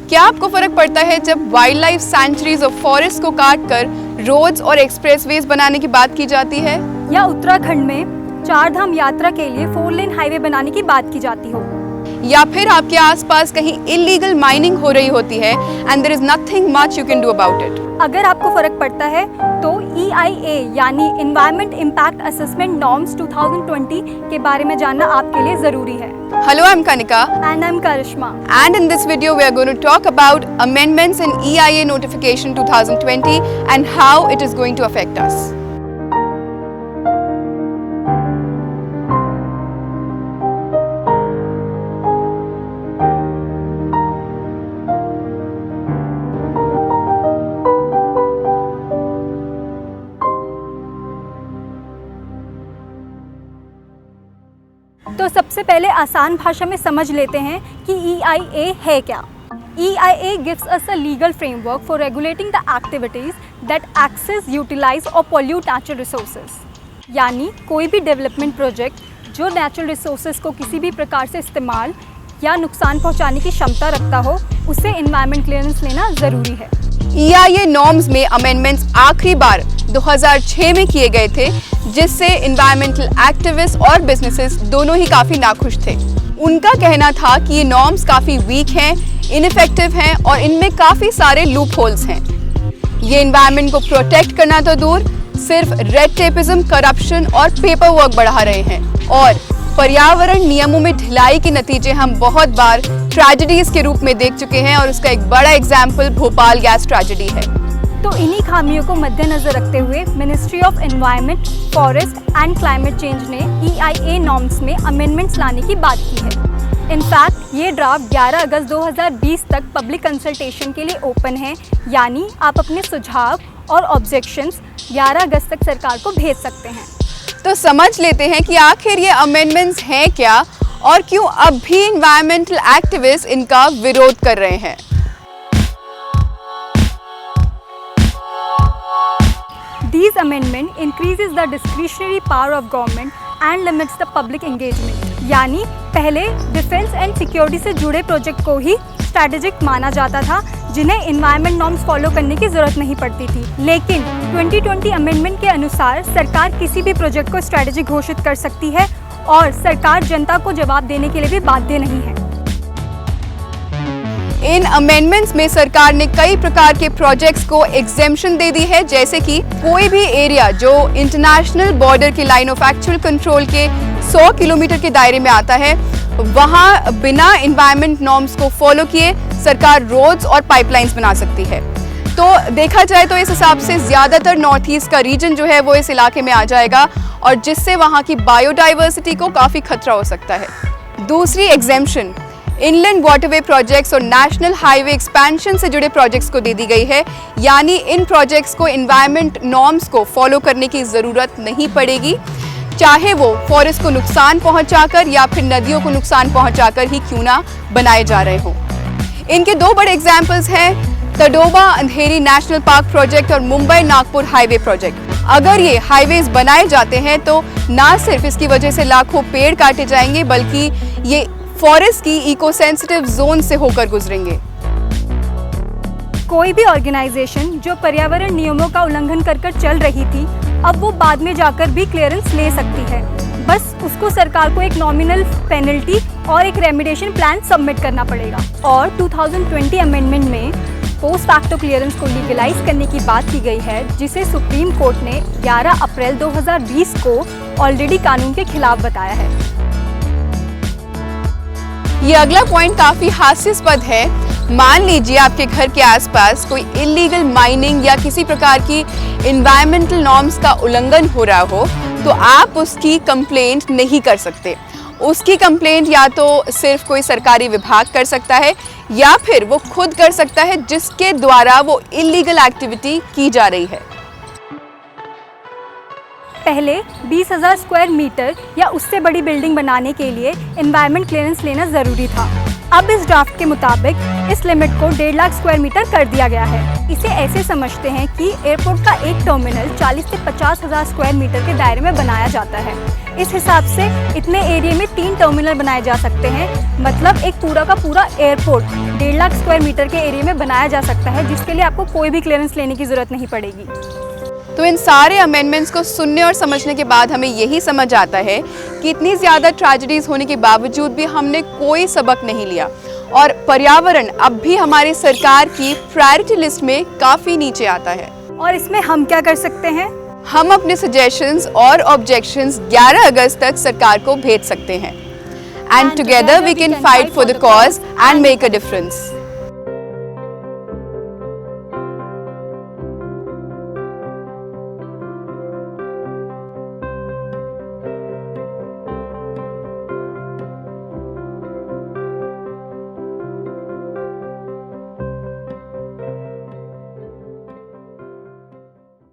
क्या आपको फर्क पड़ता है जब वाइल्ड लाइफ सेंचुरीज और फॉरेस्ट को काट कर रोड्स और एक्सप्रेसवेज बनाने की बात की जाती है, या उत्तराखंड में 4 धाम यात्रा के लिए 4 लेन हाईवे बनाने की बात की जाती हो, या फिर आपके आसपास कहीं इलीगल माइनिंग हो रही होती है and there is nothing much you can do about it. अगर आपको फर्क पड़ता है तो EIA यानी एनवायरमेंट इम्पैक्ट असेसमेंट नॉर्म्स 2020 के बारे में जानना आपके लिए जरूरी है। Hello, I'm Kanika. And I'm Karishma. And in this video we are going to talk about amendments in EIA notification 2020 and how it is going to affect us. तो सबसे पहले आसान भाषा में समझ लेते हैं कि EIA है क्या। EIA gives us a legal framework for regulating the activities that access, utilize or pollute natural resources। यानी कोई भी डेवलपमेंट प्रोजेक्ट जो नेचुरल रिसोर्सेज को किसी भी प्रकार से इस्तेमाल या नुकसान पहुंचाने की क्षमता रखता हो, उसे एनवायरमेंट क्लियरेंस लेना ज़रूरी है। EIA नॉर्म्स में अमेंडमेंट्स आखिरी बार 2006 में किए गए थे, जिससे एनवायरमेंटल एक्टिविस्ट और बिजनेसेस दोनों ही काफ़ी नाखुश थे। उनका कहना था कि ये नॉर्म्स काफ़ी वीक हैं, इनइफेक्टिव हैं और इनमें काफ़ी सारे लूप होल्स हैं। ये एनवायरमेंट को प्रोटेक्ट करना तो दूर, सिर्फ रेड टेपिज्म, करप्शन और पेपर वर्क बढ़ा रहे हैं और पर्यावरण नियमों में ढिलाई के नतीजे हम बहुत बार ट्रेजेडीज के रूप में देख चुके हैं और उसका एक बड़ा एग्जाम्पल भोपाल गैस ट्रेजेडी है। तो इन्हीं खामियों को मद्देनजर रखते हुए ministry of environment, forest and climate change ने EIA नॉर्म्स में अमेंडमेंट्स लाने की बात की है। इनफैक्ट ये ड्राफ्ट 11 अगस्त 2020 तक पब्लिक कंसल्टेशन के लिए ओपन है, यानी आप अपने सुझाव और ऑब्जेक्शंस 11 अगस्त तक सरकार को भेज सकते हैं। तो समझ लेते हैं कि आखिर ये अमेंडमेंट्स हैं क्या और क्यों अब भी एनवायरमेंटल एक्टिविस्ट इनका विरोध कर रहे हैं। These amendment increases the discretionary power of government and limits the public engagement। यानी पहले डिफेंस एंड सिक्योरिटी से जुड़े प्रोजेक्ट को ही स्ट्रैटेजिक माना जाता था, जिन्हें एनवायरनमेंट नॉर्म्स फॉलो करने की जरूरत नहीं पड़ती थी। लेकिन 2020 अमेंडमेंट के अनुसार सरकार किसी भी प्रोजेक्ट को स्ट्रैटेजिक घोषित कर सकती है और सरकार जनता को जवाब देने के लिए भी बाध्य नहीं है। इन अमेंडमेंट्स में सरकार ने कई प्रकार के प्रोजेक्ट्स को एग्जेम्पशन दे दी है, जैसे कि कोई भी एरिया जो इंटरनेशनल बॉर्डर की लाइन ऑफ एक्चुअल कंट्रोल के 100 किलोमीटर के दायरे में आता है, वहां बिना एनवायरमेंट नॉर्म्स को फॉलो किए सरकार रोड्स और पाइपलाइंस बना सकती है। तो देखा जाए तो इस हिसाब से ज़्यादातर नॉर्थ ईस्ट का रीजन जो है वो इस इलाके में आ जाएगा और जिससे वहाँ की बायोडाइवर्सिटी को काफ़ी खतरा हो सकता है। दूसरी एग्जेम्पशन इनलैंड वाटरवे प्रोजेक्ट्स और नेशनल हाईवे एक्सपेंशन से जुड़े प्रोजेक्ट्स को दे दी गई है, यानी इन प्रोजेक्ट्स को एनवायरमेंट नॉर्म्स को फॉलो करने की ज़रूरत नहीं पड़ेगी, चाहे वो फॉरेस्ट को नुकसान पहुंचाकर या फिर नदियों को नुकसान पहुंचाकर ही क्यों ना बनाए जा रहे हों। इनके 2 बड़े एग्जाम्पल्स हैं, तडोबा अंधेरी नेशनल पार्क प्रोजेक्ट और मुंबई नागपुर हाईवे प्रोजेक्ट। अगर ये हाईवेज बनाए जाते हैं तो ना सिर्फ इसकी वजह से लाखों पेड़ काटे जाएंगे, बल्कि ये फॉरेस्ट की इको सेंसिटिव जोन से होकर गुजरेंगे। कोई भी ऑर्गेनाइजेशन जो पर्यावरण नियमों का उल्लंघन कर चल रही थी, अब वो बाद में जाकर भी क्लियरेंस ले सकती है। बस उसको सरकार को एक नॉमिनल पेनल्टी और एक रेमिडिएशन प्लान सबमिट करना पड़ेगा। और 2020 अमेंडमेंट में पोस्ट फैक्टो क्लियरेंस को लीगलाइज करने की बात की गई है, जिसे सुप्रीम कोर्ट ने 11 अप्रैल 2020 को ऑलरेडी कानून के खिलाफ बताया है। ये अगला पॉइंट काफी हास्यास्पद है। मान लीजिए आपके घर के आसपास कोई इलीगल माइनिंग या किसी प्रकार की एनवायरमेंटल नॉर्म्स का उल्लंघन हो रहा हो, तो आप उसकी कंप्लेंट नहीं कर सकते। उसकी कंप्लेंट या तो सिर्फ कोई सरकारी विभाग कर सकता है या फिर वो खुद कर सकता है जिसके द्वारा वो इलीगल एक्टिविटी की जा रही है। पहले 20,000 स्क्वायर मीटर या उससे बड़ी बिल्डिंग बनाने के लिए एनवायरमेंट क्लियरेंस लेना ज़रूरी था। अब इस ड्राफ्ट के मुताबिक इस लिमिट को 1.5 लाख स्क्वायर मीटर कर दिया गया है। इसे ऐसे समझते हैं कि एयरपोर्ट का एक टर्मिनल 40 से 50 हज़ार स्क्वायर मीटर के दायरे में बनाया जाता है। इस हिसाब से इतने एरिया में 3 टर्मिनल बनाए जा सकते हैं, मतलब एक पूरा का पूरा एयरपोर्ट 1.5 लाख स्क्वायर मीटर के एरिया में बनाया जा सकता है, जिसके लिए आपको कोई भी क्लियरेंस लेने की ज़रूरत नहीं पड़ेगी। तो इन सारे अमेंडमेंट्स को सुनने और समझने के बाद हमें यही समझ आता है कि इतनी ज़्यादा ट्रेजेडीज होने के बावजूद भी हमने कोई सबक नहीं लिया और पर्यावरण अब भी हमारी सरकार की प्रायोरिटी लिस्ट में काफ़ी नीचे आता है। और इसमें हम क्या कर सकते हैं? हम अपने सजेशंस और ऑब्जेक्शंस 11 अगस्त तक सरकार को भेज सकते हैं। And together we can fight for the cause and make a difference.